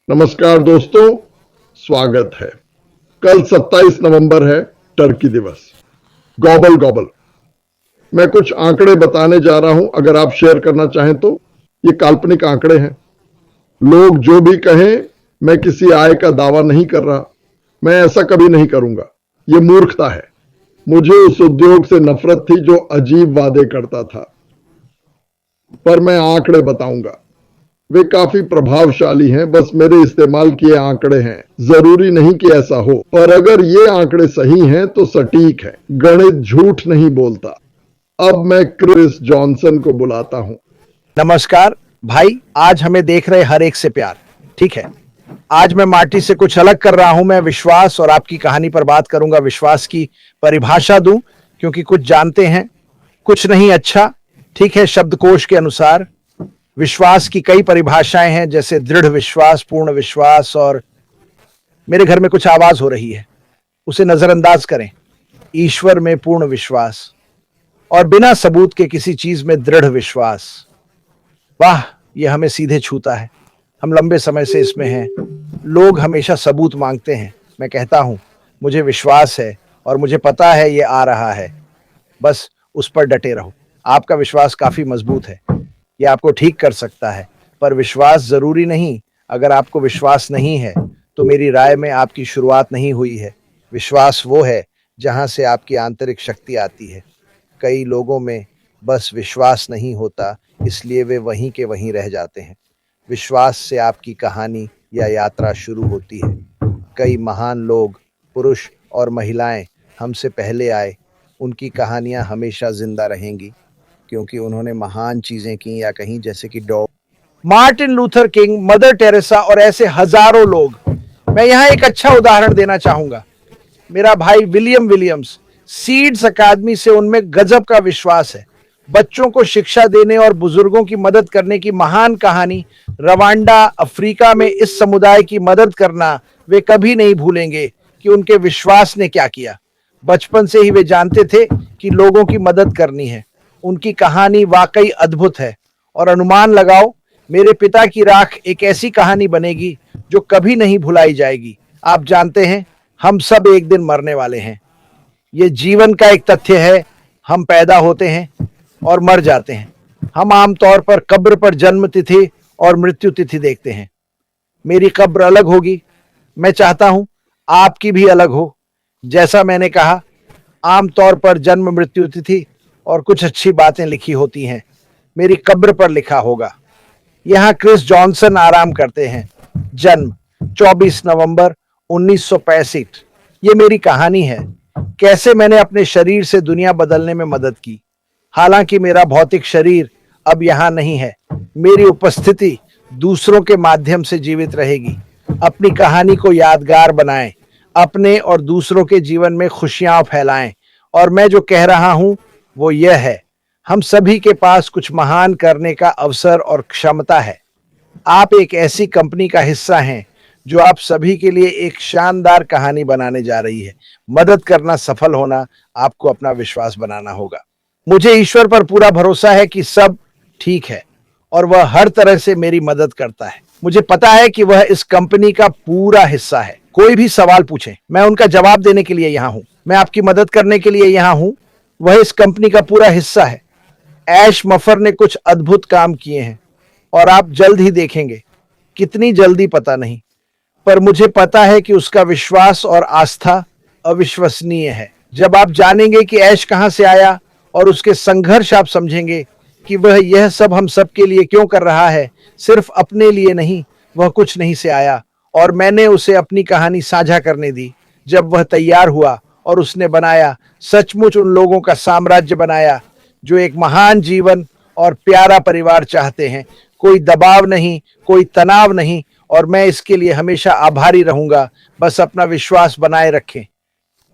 नमस्कार दोस्तों, स्वागत है। कल 27 नवंबर है, टर्की दिवस। Gobble gobble. मैं कुछ आंकड़े बताने जा रहा हूं, अगर आप शेयर करना चाहें तो। ये काल्पनिक आंकड़े हैं। लोग जो भी कहें, मैं किसी आय का दावा नहीं कर रहा। मैं ऐसा कभी नहीं करूंगा। ये मूर्खता है। मुझे उस उद्योग से नफरत थी जो अजीब वादे करता था। पर मैं आंकड़े बताऊंगा। वे काफी प्रभावशाली हैं, बस मेरे इस्तेमाल किए आंकड़े हैं। जरूरी नहीं कि ऐसा हो, पर अगर ये आंकड़े सही हैं तो सटीक है। गणित झूठ नहीं बोलता। अब मैं क्रिस जॉनसन को बुलाता हूं। नमस्कार भाई, आज हमें देख रहे हर एक से प्यार। ठीक है, आज मैं मार्टी से कुछ अलग कर रहा हूं। मैं विश्वास और आपकी कहानी पर बात करूंगा। विश्वास की परिभाषा दूं, क्योंकि कुछ जानते हैं, कुछ नहीं। अच्छा, ठीक है। शब्दकोश के अनुसार विश्वास की कई परिभाषाएं हैं, जैसे दृढ़ विश्वास, पूर्ण विश्वास। और मेरे घर में कुछ आवाज हो रही है, उसे नजरअंदाज करें। ईश्वर में पूर्ण विश्वास और बिना सबूत के किसी चीज में दृढ़ विश्वास। वाह, यह हमें सीधे छूता है। हम लंबे समय से इसमें हैं। लोग हमेशा सबूत मांगते हैं। मैं कहता हूं, मुझे विश्वास है और मुझे पता है ये आ रहा है। बस उस पर डटे रहो। आपका विश्वास काफी मजबूत है, ये आपको ठीक कर सकता है। पर विश्वास जरूरी नहीं। अगर आपको विश्वास नहीं है तो मेरी राय में आपकी शुरुआत नहीं हुई है। विश्वास वो है जहां से आपकी आंतरिक शक्ति आती है। कई लोगों में बस विश्वास नहीं होता, इसलिए वे वहीं के वहीं रह जाते हैं। विश्वास से आपकी कहानी या यात्रा शुरू होती है। कई महान लोग, पुरुष और महिलाएं हमसे पहले आए। उनकी कहानियां हमेशा जिंदा रहेंगी, क्योंकि उन्होंने महान चीजें की या कहीं, जैसे कि Martin Luther king, mother Teresa और ऐसे हजारों लोग। मैं यहाँ एक अच्छा उदाहरण देना चाहूंगा। मेरा भाई विलियम विलियम्स, सीड्स अकादमी से उनमें गजब का विश्वास है। बच्चों को शिक्षा देने और बुजुर्गों की मदद करने की महान कहानी। रवांडा, अफ्रीका में इस समुदाय की मदद करना वे कभी नहीं भूलेंगे कि उनके विश्वास ने क्या किया। बचपन से ही वे जानते थे कि लोगों की मदद करनी है। उनकी कहानी वाकई अद्भुत है। और अनुमान लगाओ, मेरे पिता की राख एक ऐसी कहानी बनेगी जो कभी नहीं भुलाई जाएगी। आप जानते हैं, हम सब एक दिन मरने वाले हैं। ये जीवन का एक तथ्य है। हम पैदा होते हैं और मर जाते हैं। हम आमतौर पर कब्र पर जन्म तिथि और मृत्यु तिथि देखते हैं। मेरी कब्र अलग होगी। मैं चाहता हूं आपकी भी अलग हो। जैसा मैंने कहा, आमतौर पर जन्म, मृत्यु तिथि और कुछ अच्छी बातें लिखी होती हैं। मेरी कब्र पर लिखा होगा, यहाँ क्रिस जॉनसन आराम करते हैं। जन्म 24 नवंबर 1965। ये मेरी कहानी है, कैसे मैंने अपने शरीर से दुनिया बदलने में मदद की। हालांकि मेरा भौतिक शरीर अब यहाँ नहीं है, मेरी उपस्थिति दूसरों के माध्यम से जीवित रहेगी। अपनी कहानी को यादगार बनाएं, अपने और दूसरों के जीवन में खुशियां फैलाएं। और मैं जो कह रहा हूं वो यह है, हम सभी के पास कुछ महान करने का अवसर और क्षमता है। आप एक ऐसी कंपनी का हिस्सा हैं जो आप सभी के लिए एक शानदार कहानी बनाने जा रही है। मदद करना, सफल होना, आपको अपना विश्वास बनाना होगा। मुझे ईश्वर पर पूरा भरोसा है कि सब ठीक है और वह हर तरह से मेरी मदद करता है। मुझे पता है कि वह इस कंपनी का पूरा हिस्सा है। कोई भी सवाल पूछे, मैं उनका जवाब देने के लिए यहाँ हूँ। मैं आपकी मदद करने के लिए यहाँ हूँ। वह इस कंपनी का पूरा हिस्सा है। ऐश मफर ने कुछ अद्भुत काम किए हैं और आप जल्द ही देखेंगे। कितनी जल्दी पता नहीं, पर मुझे पता है कि उसका विश्वास और आस्था अविश्वसनीय है। जब आप जानेंगे कि ऐश कहां से आया और उसके संघर्ष, आप समझेंगे कि वह यह सब हम सब के लिए क्यों कर रहा है। सिर्फ अपने लिए नहीं, वह कुछ नहीं से आया और मैंने उसे अपनी कहानी साझा करने दी। जब वह तैयार हुआ और उसने बनाया, सचमुच उन लोगों का साम्राज्य बनाया जो एक महान जीवन और प्यारा परिवार चाहते हैं। कोई दबाव नहीं, कोई तनाव नहीं, और मैं इसके लिए हमेशा आभारी रहूंगा। बस अपना विश्वास बनाए रखें।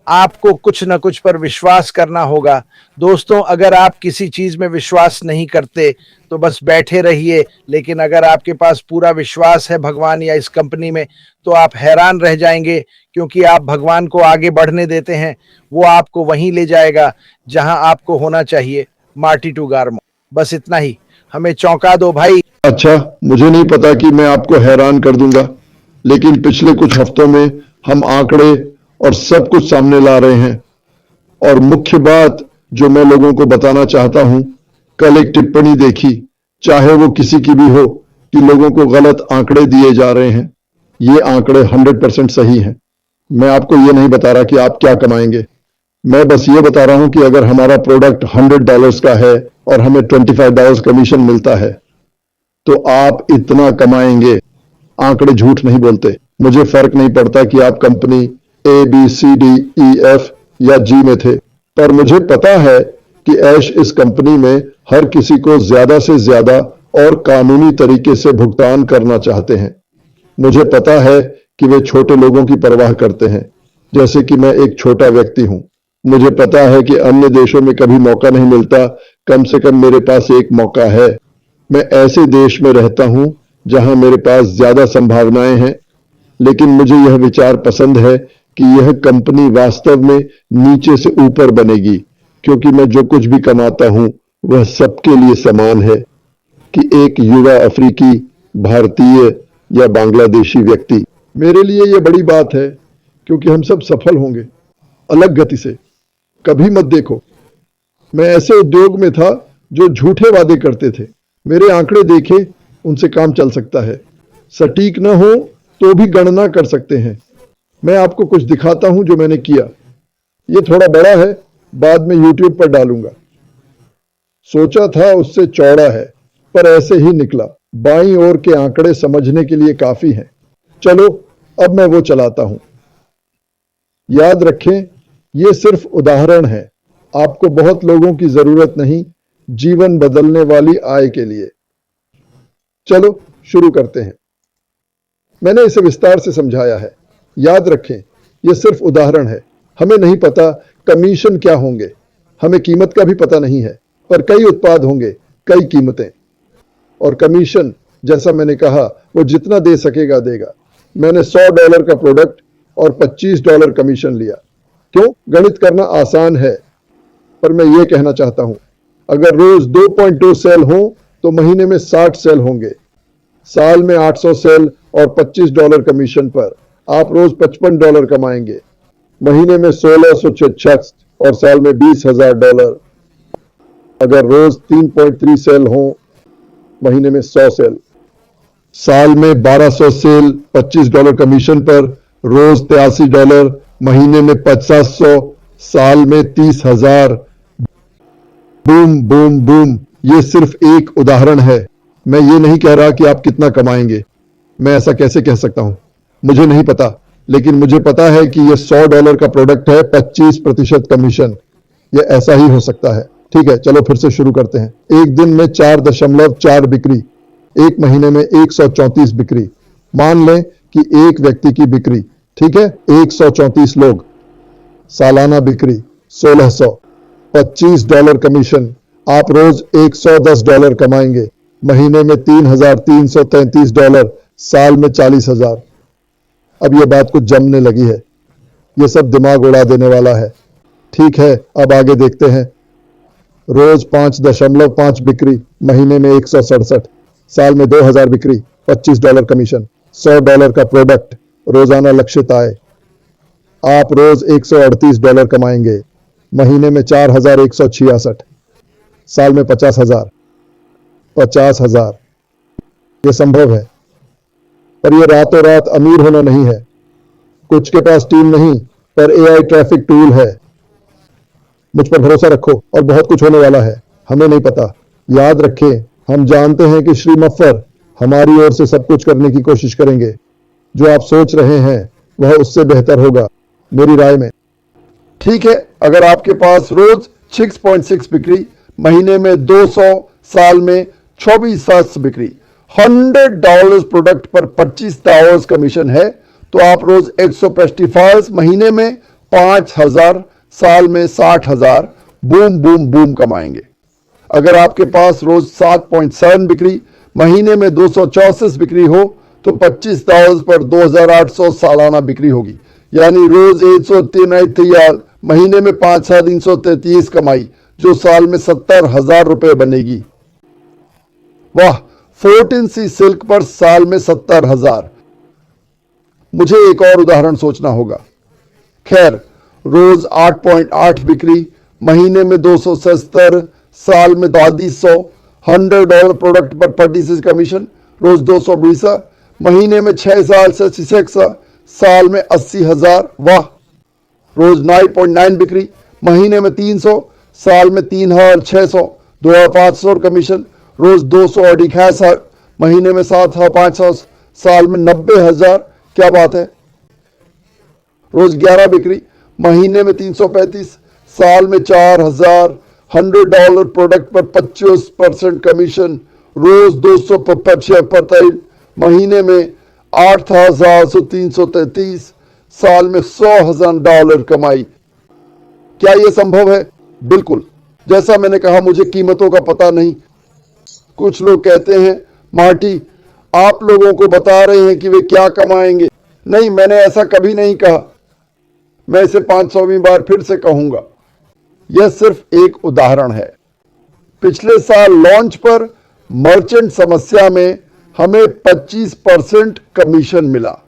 आपको कुछ न कुछ पर विश्वास करना होगा। दोस्तों, अगर आप किसी चीज में विश्वास नहीं करते तो बस बैठे रहिए, लेकिन अगर आपके पास पूरा विश्वास है भगवान या इस कंपनी में, तो आप हैरान रह जाएंगे, क्योंकि आप भगवान को आगे बढ़ने देते हैं। वो आपको वहीं ले जाएगा जहां आपको होना चाहिए। मार्टी टू गार्मो। बस इतना ही, हमें चौंका दो भाई। अच्छा, मुझे नहीं पता कि मैं आपको हैरान कर दूंगा। लेकिन पिछले कुछ हफ्तों में हम आंकड़े और सब कुछ सामने ला रहे हैं। और मुख्य बात जो मैं लोगों को बताना चाहता हूं, कल एक टिप्पणी देखी, चाहे वो किसी की भी हो, कि लोगों को गलत आंकड़े दिए जा रहे हैं। ये आंकड़े 100% सही हैं। मैं आपको ये नहीं बता रहा कि आप क्या कमाएंगे, मैं बस ये बता रहा हूं कि अगर हमारा प्रोडक्ट $100 का है और हमें $25 कमीशन मिलता है तो आप इतना कमाएंगे। आंकड़े झूठ नहीं बोलते। मुझे फर्क नहीं पड़ता कि आप कंपनी ABCDEF या G में थे, पर मुझे पता है कि ऐश इस कंपनी में हर किसी को ज्यादा से ज्यादा और कानूनी तरीके से भुगतान करना चाहते हैं। मुझे पता है कि वे छोटे लोगों की परवाह करते हैं, जैसे कि मैं एक छोटा व्यक्ति हूं। मुझे पता है कि अन्य देशों में कभी मौका नहीं मिलता, कम से कम मेरे पास एक मौका है। मैं ऐसे देश में रहता हूं जहां मेरे पास ज्यादा संभावनाएं हैं, लेकिन मुझे यह विचार पसंद है कि यह कंपनी वास्तव में नीचे से ऊपर बनेगी, क्योंकि मैं जो कुछ भी कमाता हूं वह सबके लिए समान है। कि एक युवा अफ्रीकी, भारतीय या बांग्लादेशी व्यक्ति, मेरे लिए यह बड़ी बात है, क्योंकि हम सब सफल होंगे अलग गति से। कभी मत देखो, मैं ऐसे उद्योग में था जो झूठे वादे करते थे। मेरे आंकड़े देखे, उनसे काम चल सकता है। सटीक न हो तो भी गणना कर सकते हैं। मैं आपको कुछ दिखाता हूं जो मैंने किया। ये थोड़ा बड़ा है, बाद में YouTube पर डालूंगा। सोचा था उससे चौड़ा है, पर ऐसे ही निकला। बाईं ओर के आंकड़े समझने के लिए काफी हैं। चलो अब मैं वो चलाता हूं। याद रखें, ये सिर्फ उदाहरण है। आपको बहुत लोगों की जरूरत नहीं जीवन बदलने वाली आय के लिए। चलो शुरू करते हैं। मैंने इसे विस्तार से समझाया है। याद रखें, यह सिर्फ उदाहरण है। हमें नहीं पता कमीशन क्या होंगे, हमें कीमत का भी पता नहीं है, पर कई उत्पाद होंगे, कई कीमतें। और कमीशन, जैसा मैंने कहा, वो जितना दे सकेगा देगा। मैंने $100 का प्रोडक्ट और $25 कमीशन लिया। क्यों? गणित करना आसान है, पर मैं ये कहना चाहता हूं, अगर रोज 2.2 सेल हो तो महीने में 60 सेल होंगे। साल में 800 सेल और $25 कमीशन पर आप रोज $55 कमाएंगे। महीने में 1666 और साल में $20,000। अगर रोज 3.3 सेल हो, महीने में 100 सेल, साल में 1200 सेल, $25 कमीशन पर, रोज $83, महीने में 500, साल में 30,000। Boom boom boom. ये सिर्फ एक उदाहरण है। मैं ये नहीं कह रहा कि आप कितना कमाएंगे। मैं ऐसा कैसे कह सकता हूं, मुझे नहीं पता, लेकिन मुझे पता है कि यह $100 का प्रोडक्ट है, 25% कमीशन। यह ऐसा ही हो सकता है। ठीक है, चलो फिर से शुरू करते हैं। एक दिन में 4.4 बिक्री, एक महीने में 134 बिक्री। मान लें कि एक व्यक्ति की बिक्री, ठीक है, 134 लोग, सालाना बिक्री 1600, $25 कमीशन। आप रोज $110 कमाएंगे, महीने में $3,333, साल में 40,000। अब यह बात कुछ जमने लगी है। यह सब दिमाग उड़ा देने वाला है। ठीक है, अब आगे देखते हैं। रोज 5.5 बिक्री, महीने में 167, साल में 2000 बिक्री, $25 कमीशन, $100 का प्रोडक्ट, रोजाना लक्षित आय। आप रोज $138 कमाएंगे, महीने में 4166, साल में 50,000। 50,000। यह संभव है, पर यह रातों रात अमीर होना नहीं है। कुछ के पास टीम नहीं, पर AI ट्रैफिक टूल है। मुझ पर भरोसा रखो और बहुत कुछ होने वाला है। हमें नहीं पता। याद रखें, हम जानते हैं कि श्री मफ्फर हमारी ओर से सब कुछ करने की कोशिश करेंगे। जो आप सोच रहे हैं वह उससे बेहतर होगा, मेरी राय में। ठीक है, अगर आपके पास रोज 6.6 बिक्री, महीने में 200, साल में 24 बिक्री, $100 प्रोडक्ट पर $25 कमीशन है, तो आप रोज 155, महीने में 5,000, साल में 60,000, बूम बूम बूम कमाएंगे। अगर आपके पास रोज 7.7 बिक्री, महीने में 264 बिक्री हो, तो $25 पर 2,800 सालाना बिक्री होगी, यानी रोज 103, महीने में 5,333 कमाई, जो साल में 70,000 रुपए बनेगी। वाह, 14C सिल्क पर साल में 70,000। मुझे एक और उदाहरण सोचना होगा। खैर, रोज 8.8 बिक्री, महीने में 270, साल में 3200, $100 प्रोडक्ट पर 36 कमीशन, रोज 220, महीने में 6 साल से 6, साल में 80,000। वाह। रोज 9.9 बिक्री, महीने में 300, साल में 3,600, 2,500 कमीशन, रोज 200 और 68, महीने में 7,500, साल में 90,000। क्या बात है। रोज 11 बिक्री, महीने में 335, साल में 4,000, $100 प्रोडक्ट पर 25% कमीशन, रोज 200 पर महीने में 8,333, साल में $100,000 कमाई। क्या यह संभव है? बिल्कुल। जैसा मैंने कहा, मुझे कीमतों का पता नहीं। कुछ लोग कहते हैं, मार्टी आप लोगों को बता रहे हैं कि वे क्या कमाएंगे। नहीं, मैंने ऐसा कभी नहीं कहा। मैं इसे 500वीं बार फिर से कहूंगा। यह सिर्फ एक उदाहरण है। पिछले साल लॉन्च पर मर्चेंट समस्या में हमें 25% कमीशन मिला।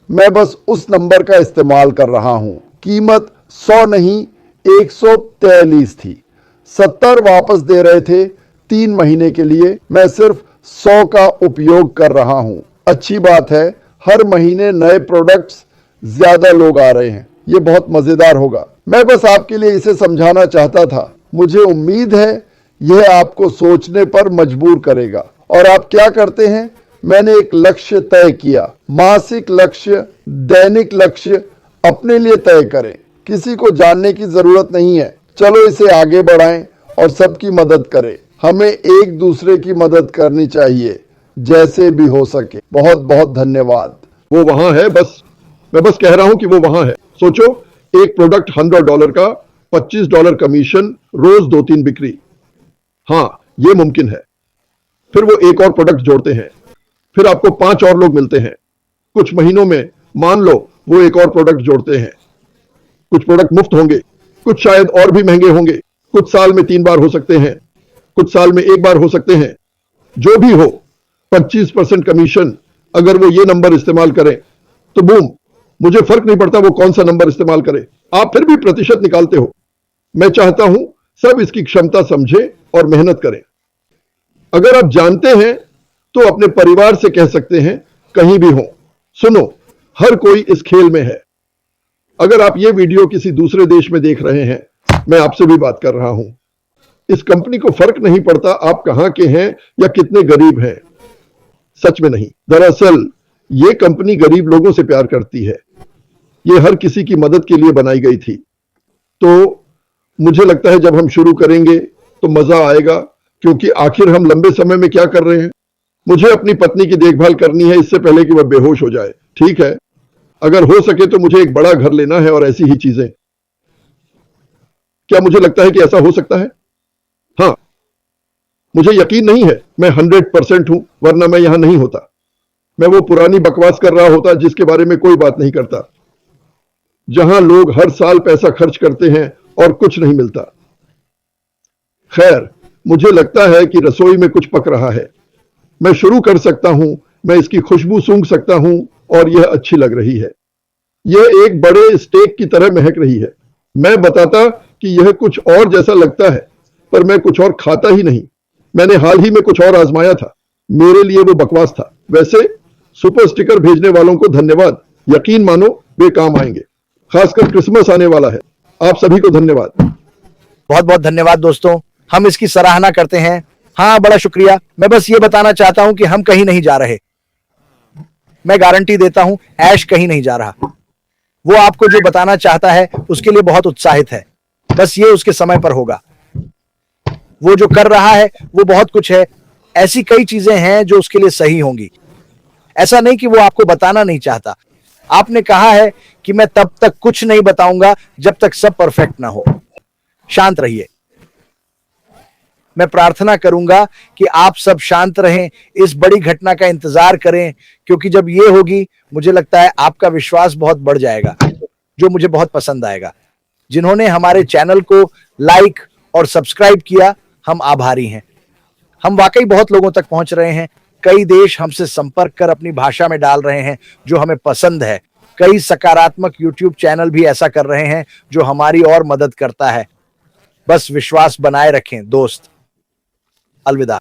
मैं बस उस नंबर का इस्तेमाल कर रहा हूं। कीमत 100 नहीं 143 थी। 70 वापस दे रहे थे 3 महीने के लिए। मैं सिर्फ 100 का उपयोग कर रहा हूं। अच्छी बात है, हर महीने नए प्रोडक्ट्स, ज्यादा लोग आ रहे हैं। ये बहुत मजेदार होगा। मैं बस आपके लिए इसे समझाना चाहता था। मुझे उम्मीद है यह आपको सोचने पर मजबूर करेगा। और आप क्या करते हैं? मैंने एक लक्ष्य तय किया। मासिक लक्ष्य, दैनिक लक्ष्य अपने लिए तय करें। किसी को जानने की जरूरत नहीं है। चलो इसे आगे बढ़ाएं और सबकी मदद करें। हमें एक दूसरे की मदद करनी चाहिए, जैसे भी हो सके। बहुत बहुत धन्यवाद। वो वहां है, मैं बस कह रहा हूं कि वो वहां है। सोचो, एक प्रोडक्ट $100 का, $25 कमीशन, रोज 2-3 बिक्री। हाँ, ये मुमकिन है। फिर वो एक और प्रोडक्ट जोड़ते हैं, फिर आपको 5 और लोग मिलते हैं। कुछ महीनों में मान लो वो एक और प्रोडक्ट जोड़ते हैं। कुछ प्रोडक्ट मुफ्त होंगे, कुछ शायद और भी महंगे होंगे। कुछ साल में 3 बार हो सकते हैं, कुछ साल में 1 बार हो सकते हैं। जो भी हो, 25% कमीशन। अगर वो ये नंबर इस्तेमाल करें तो बूम, मुझे फर्क नहीं पड़ता वो कौन सा नंबर इस्तेमाल करे, आप फिर भी प्रतिशत निकालते हो। मैं चाहता हूं सब इसकी क्षमता समझें और मेहनत करें। अगर आप जानते हैं तो अपने परिवार से कह सकते हैं, कहीं भी हो। सुनो, हर कोई इस खेल में है। अगर आप ये वीडियो किसी दूसरे देश में देख रहे हैं, मैं आपसे भी बात कर रहा हूं। इस कंपनी को फर्क नहीं पड़ता आप कहां के हैं या कितने गरीब हैं। सच में नहीं। दरअसल ये कंपनी गरीब लोगों से प्यार करती है। ये हर किसी की मदद के लिए बनाई गई थी। तो मुझे लगता है जब हम शुरू करेंगे तो मजा आएगा, क्योंकि आखिर हम लंबे समय में क्या कर रहे हैं। मुझे अपनी पत्नी की देखभाल करनी है इससे पहले कि वह बेहोश हो जाए। ठीक है, अगर हो सके तो मुझे एक बड़ा घर लेना है और ऐसी ही चीजें। क्या मुझे लगता है कि ऐसा हो सकता है? हाँ, मुझे यकीन नहीं है मैं 100% हूं, वरना मैं यहां नहीं होता। मैं वो पुरानी बकवास कर रहा होता जिसके बारे में कोई बात नहीं करता, जहां लोग हर साल पैसा खर्च करते हैं और कुछ नहीं मिलता। खैर, मुझे लगता है कि रसोई में कुछ पक रहा है। मैं शुरू कर सकता हूं। मैं इसकी खुशबू सूंघ सकता हूं और यह अच्छी लग रही है। यह एक बड़े स्टेक की तरह महक रही है। मैं बताता कि यह कुछ और जैसा लगता है, पर मैं कुछ और खाता ही नहीं। मैंने हाल ही में कुछ और आजमाया था। मेरे लिए वो बकवास था। वैसे सुपर स्टिकर भेजने वालों को धन्यवाद। यकीन मानो वे काम आएंगे। खासकर क्रिसमस आने वाला है। आप सभी को धन्यवाद। बहुत बहुत धन्यवाद दोस्तों, हम इसकी सराहना करते हैं। हाँ, बड़ा शुक्रिया। मैं बस ये बताना चाहता हूं कि हम कहीं नहीं जा रहे। मैं गारंटी देता हूं, ऐश कहीं नहीं जा रहा। वो आपको जो बताना चाहता है उसके लिए बहुत उत्साहित है। बस ये उसके समय पर होगा। वो जो कर रहा है वो बहुत कुछ है। ऐसी कई चीजें हैं जो उसके लिए सही होंगी। ऐसा नहीं कि वो आपको बताना नहीं चाहता। आपने कहा है कि मैं तब तक कुछ नहीं बताऊंगा जब तक सब परफेक्ट ना हो। शांत रहिए। मैं प्रार्थना करूंगा कि आप सब शांत रहें, इस बड़ी घटना का इंतजार करें, क्योंकि जब ये होगी मुझे लगता है आपका विश्वास बहुत बढ़ जाएगा, जो मुझे बहुत पसंद आएगा। जिन्होंने हमारे चैनल को लाइक और सब्सक्राइब किया, हम आभारी हैं। हम वाकई बहुत लोगों तक पहुंच रहे हैं। कई देश हमसे संपर्क कर अपनी भाषा में डाल रहे हैं जो हमें पसंद है। कई सकारात्मक यूट्यूब चैनल भी ऐसा कर रहे हैं जो हमारी और मदद करता है। बस विश्वास बनाए रखें दोस्त। अलविदा।